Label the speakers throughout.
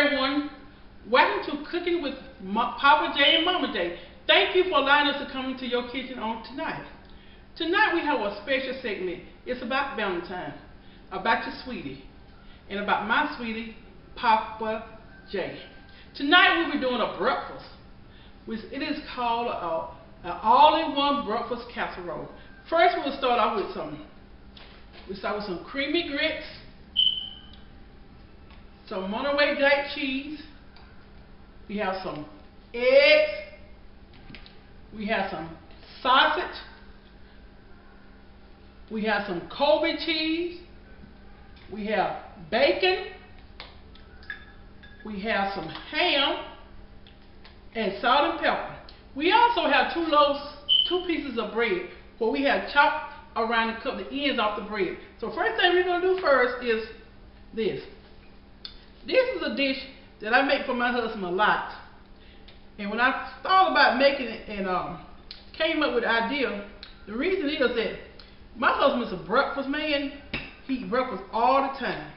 Speaker 1: everyone. Welcome to Cooking with Papa J and Mama J. Thank you for allowing us to come into your kitchen on tonight. Tonight we have a special segment. It's about Valentine, about your sweetie, and about my sweetie, Papa J. Tonight we'll be doing a breakfast, which it is called an all-in-one breakfast casserole. First we'll start off with some creamy grits, some Monterey Jack cheese. We have some eggs. We have some sausage. We have some Colby cheese. We have bacon. We have some ham and salt and pepper. We also have two pieces of bread where we have chopped around and cut the ends off the bread. So first thing we're going to do first is this. This is a dish that I make for my husband a lot. And when I thought about making it and came up with the idea, the reason is that my husband is a breakfast man. He eats breakfast all the time.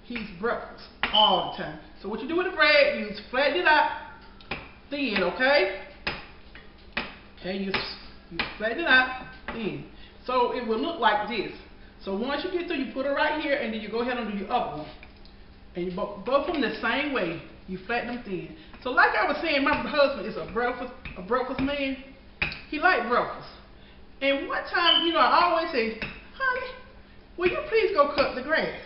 Speaker 1: He eats breakfast all the time. So what you do with the bread, you flatten it out thin, okay? Okay, you flatten it out thin. So it will look like this. So once you get through, you put it right here, and then you go ahead and do your other one. And you both them the same way. You flatten them thin. So like I was saying, my husband is a breakfast man. He likes breakfast. And one time, I always say, honey, will you please go cut the grass?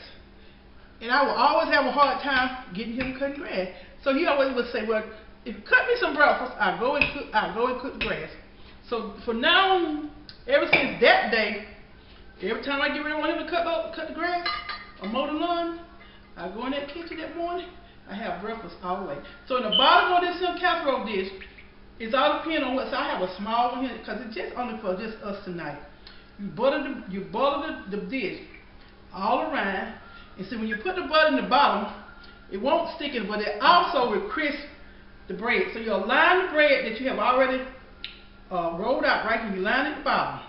Speaker 1: And I will always have a hard time getting him cutting grass. So he always would say, well, if you cut me some breakfast, I'll go and cook the grass. So for now, ever since that day, every time I get ready want him to cut the grass or mow the lawn, I go in that kitchen that morning, I have breakfast all the way. So in the bottom of this little casserole dish, it's all depending on what, so I have a small one here, because it's just only for just us tonight. You butter the dish all around, and so when you put the butter in the bottom, it won't stick it, but it also will crisp the bread. So you'll line the bread that you have already rolled out right here, you line it at the bottom.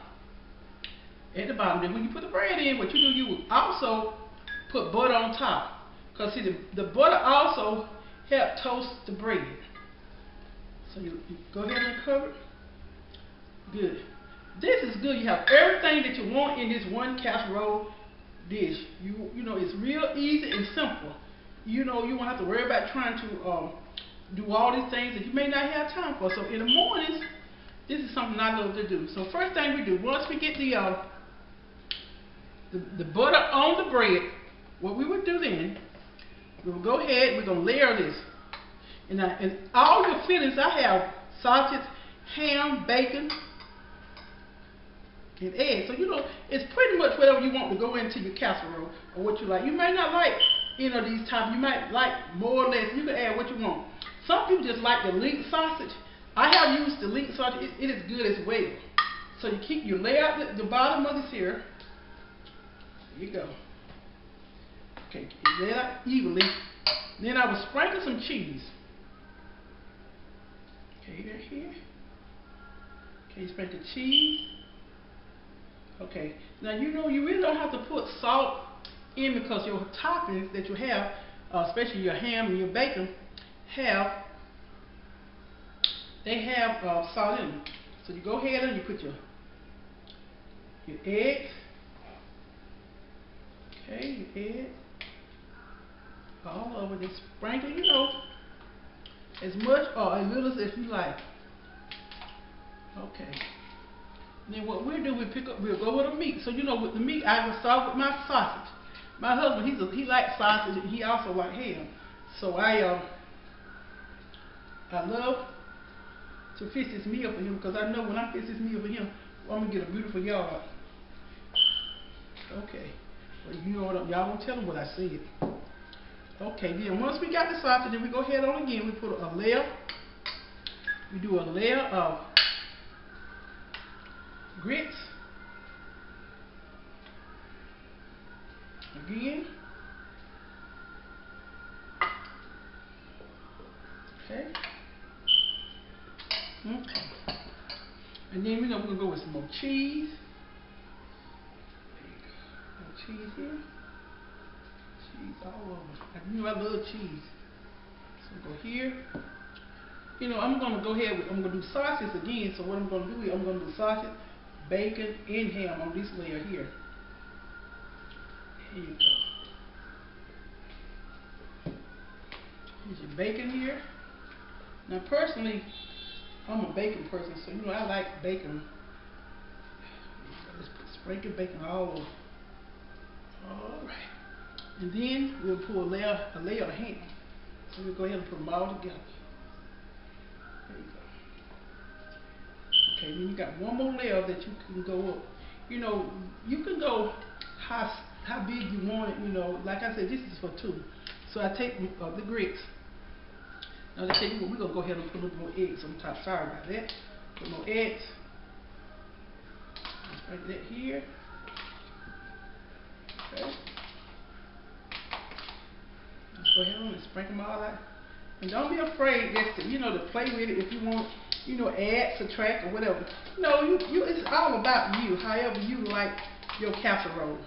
Speaker 1: At the bottom. Then when you put the bread in, what you do, you will also put butter on top. Because see, the butter also helps toast the bread. So you go ahead and cover it. Good. This is good. You have everything that you want in this one casserole dish. You know, it's real easy and simple. You won't have to worry about trying to do all these things that you may not have time for. So in the mornings, this is something I love to do. So first thing we do, once we get the butter on the bread, what we would do then, we'll go ahead, we're going to layer this. And all your fillings, I have sausage, ham, bacon, and eggs. So, it's pretty much whatever you want to go into your casserole or what you like. You may not like, these types. You might like more or less. You can add what you want. Some people just like the link sausage. I have used the link sausage. It is good as well. So you lay out the bottom of this here. There you go. Okay, lay it out evenly. Then I will sprinkle some cheese. Okay, right here. Okay, sprinkle cheese. Okay, now you really don't have to put salt in, because your toppings that you have, especially your ham and your bacon, they have salt in them. So you go ahead and you put your eggs. Okay, your eggs. All over this, sprinkle, as much or as little as you like. Okay. Then what we'll do, we'll go with the meat. So with the meat, I will start with my sausage. My husband, he likes sausage, and he also likes ham. So I love to fix this meal for him, because I know when I fix this meal for him, I'm gonna get a beautiful yard. Okay. Well, y'all won't tell him what I said. Okay, then once we got the sausage, then we go ahead on again. We put a layer. We do a layer of grits. Again. Okay. Okay. And then we're going to go with some more cheese. There you go. More cheese here. Cheese all over. You know I love cheese. So go here. You know, I'm gonna go ahead with, I'm gonna do sausage again. So what I'm gonna do is I'm gonna do sausage, bacon, and ham on this layer here. Here you go. Here's your bacon here. Now personally, I'm a bacon person, so you know I like bacon. Let's sprinkle bacon all over. Alright. And then we'll pull a layer of ham. So we'll go ahead and put them all together. There you go. Okay, then you got one more layer that you can go up. You know, you can go how big you want it, you know. Like I said, this is for two. So I take the grits. Now let's say we're going to go ahead and put a little more eggs on top. Sorry about that. Put more eggs. Like that here. Okay. Let's go ahead and sprinkle them all out. And don't be afraid just to, you know, to play with it if you want, you know, add, subtract, or whatever. No, it's all about you, however you like your casserole.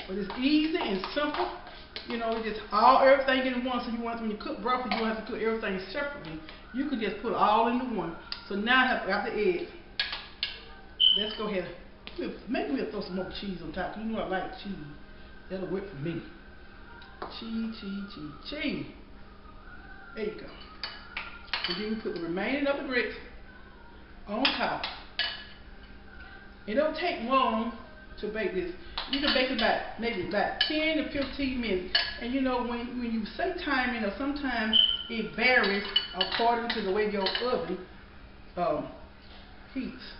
Speaker 1: But it's easy and simple. You know, just everything in one. So you want, when you cook broccoli, you don't have to cook everything separately. You could just put it all into one. So now I have the eggs. Let's go ahead. Maybe we'll throw some more cheese on top. You know I like cheese. That'll work for me. Cheese. There you go. And then we put the remaining of the grits on top. It don't take long to bake this. You can bake it maybe about 10 to 15 minutes. And you know, when you say timing, or sometimes it varies according to the way your oven heats.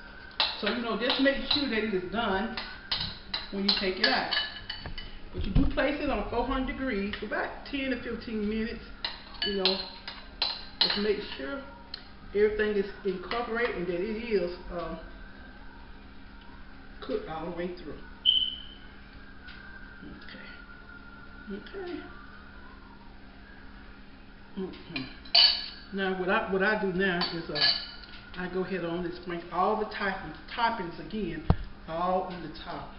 Speaker 1: So you know, just make sure that it is done when you take it out. But you do place it on 400 degrees for about 10 to 15 minutes. You know, just make sure everything is incorporated and that it is cooked all the way through. Okay. Now what I do now is I go ahead on and sprinkle all the toppings again, all on the top.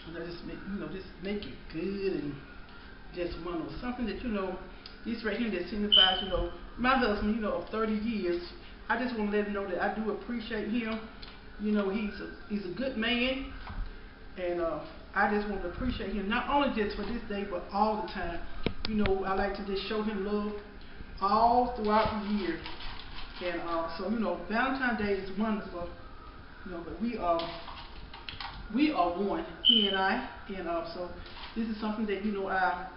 Speaker 1: And I just make it good and just wonderful. Something that, you know, this right here that signifies, you know, my husband, you know, of 30 years. I just want to let him know that I do appreciate him. You know, he's a good man, and I just want to appreciate him, not only just for this day, but all the time. You know, I like to just show him love all throughout the year. And so, you know, Valentine's Day is wonderful. You know, but we are one, he and I. And so this is something that, you know, I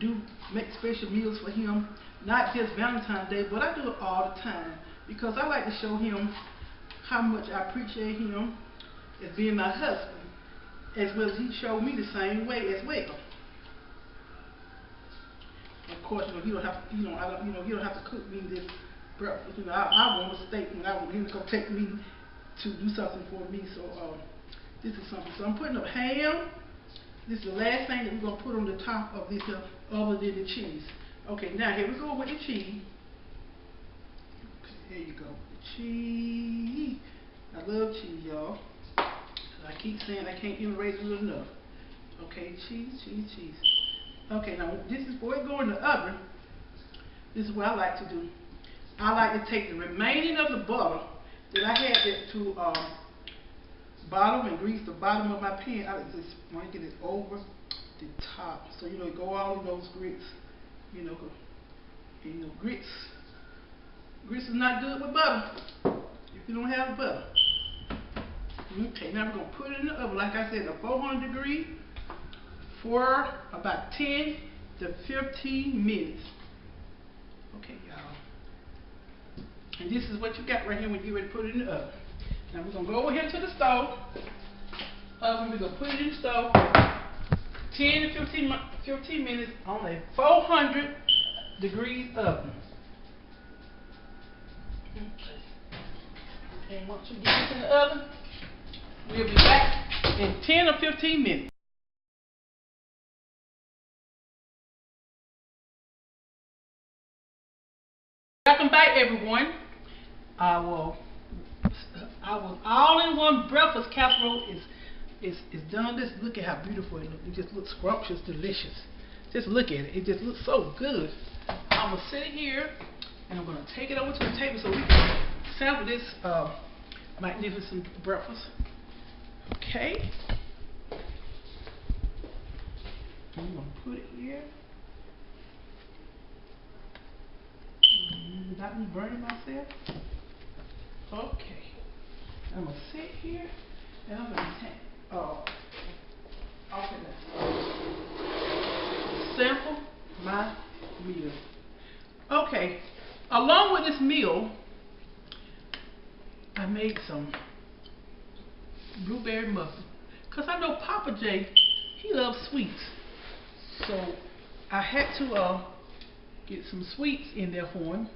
Speaker 1: do make special meals for him. Not just Valentine's Day, but I do it all the time. Because I like to show him how much I appreciate him as being my husband, as well as he showed me the same way as well. Of course, you know, he don't have to, he don't have to cook me this breakfast. You know, I want a steak, and I want him to go take me to do something for me. So this is something. So I'm putting up ham. This is the last thing that we're gonna put on the top of this, other than the cheese. Okay, now here we go with the cheese. There you go. The cheese. I love cheese, y'all. I keep saying I can't embrace it enough. Okay, cheese. Okay, now this is before it go in the oven. This is what I like to do. I like to take the remaining of the butter that I had to bottom and grease the bottom of my pan. I like to sprinkle it over the top. So you know, go all in those grits. You know, grits. Grits is not good with butter if you don't have butter. Okay, now we're going to put it in the oven, like I said, at 400 degrees for about 10 to 15 minutes. Okay, y'all. And this is what you got right here when you're ready to put it in the oven. Now we're going to go over here to the stove. We're going to put it in the stove 10 to 15 minutes on a 400 degrees oven. Okay. And once you get this in the oven, we'll be back in 10 or 15 minutes. Welcome back, everyone. Our all-in-one breakfast casserole is it's done. Just look at how beautiful it looks. It just looks scrumptious, delicious. Just look at it. It just looks so good. I'm gonna sit here and I'm gonna take it over to the table so we can sample this magnificent breakfast. Okay. I'm gonna put it here. Without me burning myself. Okay. I'm gonna sit here and I'm gonna take okay, sample my meal. Okay. Along with this meal, I made some blueberry muffin. Cause I know Papa J, he loves sweets. So I had to get some sweets in there for him.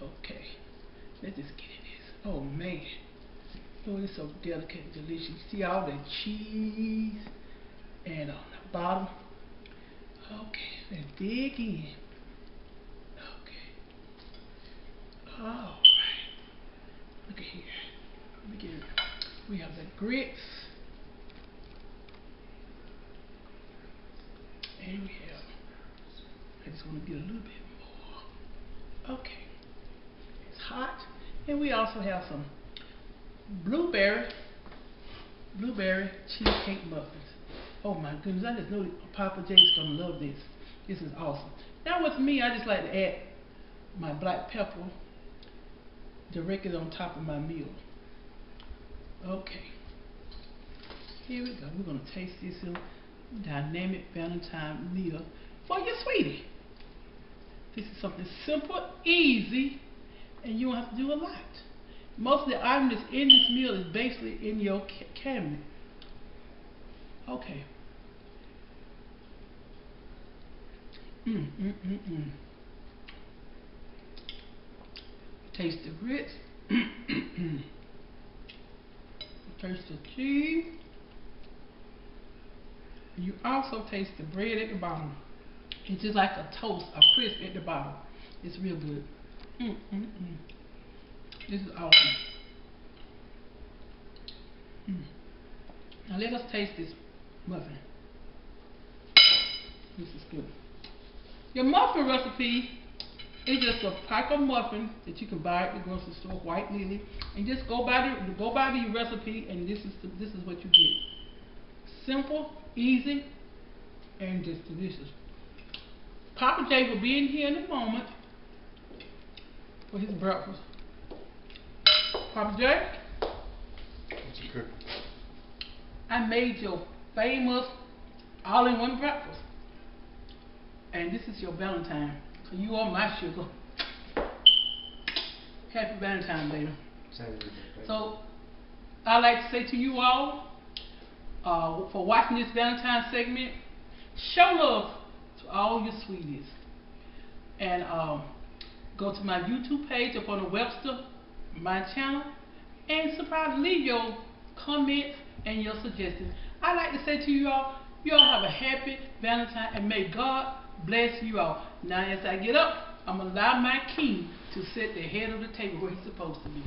Speaker 1: Okay. Let's just get in this. Oh man. Oh, it's so delicate and delicious. See all the cheese and on the bottom. Okay, let's dig in. Okay. Alright. Look at here. Let me get it. We have the grits. And we have, I just want to get a little bit more. Okay. It's hot. And we also have some blueberry cheesecake muffins. Oh my goodness, I just know Papa J's gonna love this. This is awesome. Now with me, I just like to add my black pepper directly on top of my meal. Okay. Here we go. We're gonna taste this dynamic Valentine meal for your sweetie. This is something simple, easy, and you don't have to do a lot. Most of the items that's in this meal is basically in your cabinet. Okay. Taste the grits. Taste the cheese. You also taste the bread at the bottom. It's just like a toast, a crisp at the bottom. It's real good. This is awesome. Now let us taste this muffin. This is good. Your muffin recipe is just a pack of muffin that you can buy at the grocery store, White Lily, and just go by the recipe, and this is what you get. Simple, easy, and just delicious. Papa J will be in here in a moment for his breakfast. Papa J?
Speaker 2: Okay.
Speaker 1: I made your famous all-in-one breakfast. And this is your Valentine. So you are my sugar. Happy Valentine, baby. So I'd like to say to you all, for watching this Valentine segment, show love to all your sweeties. And go to my YouTube page up on the Webster, my channel, and surprise, leave your comments and your suggestions. I'd like to say to you all have a happy Valentine, and may God bless you all. Now as I get up, I'm going to allow my king to sit at the head of the table where he's supposed to be.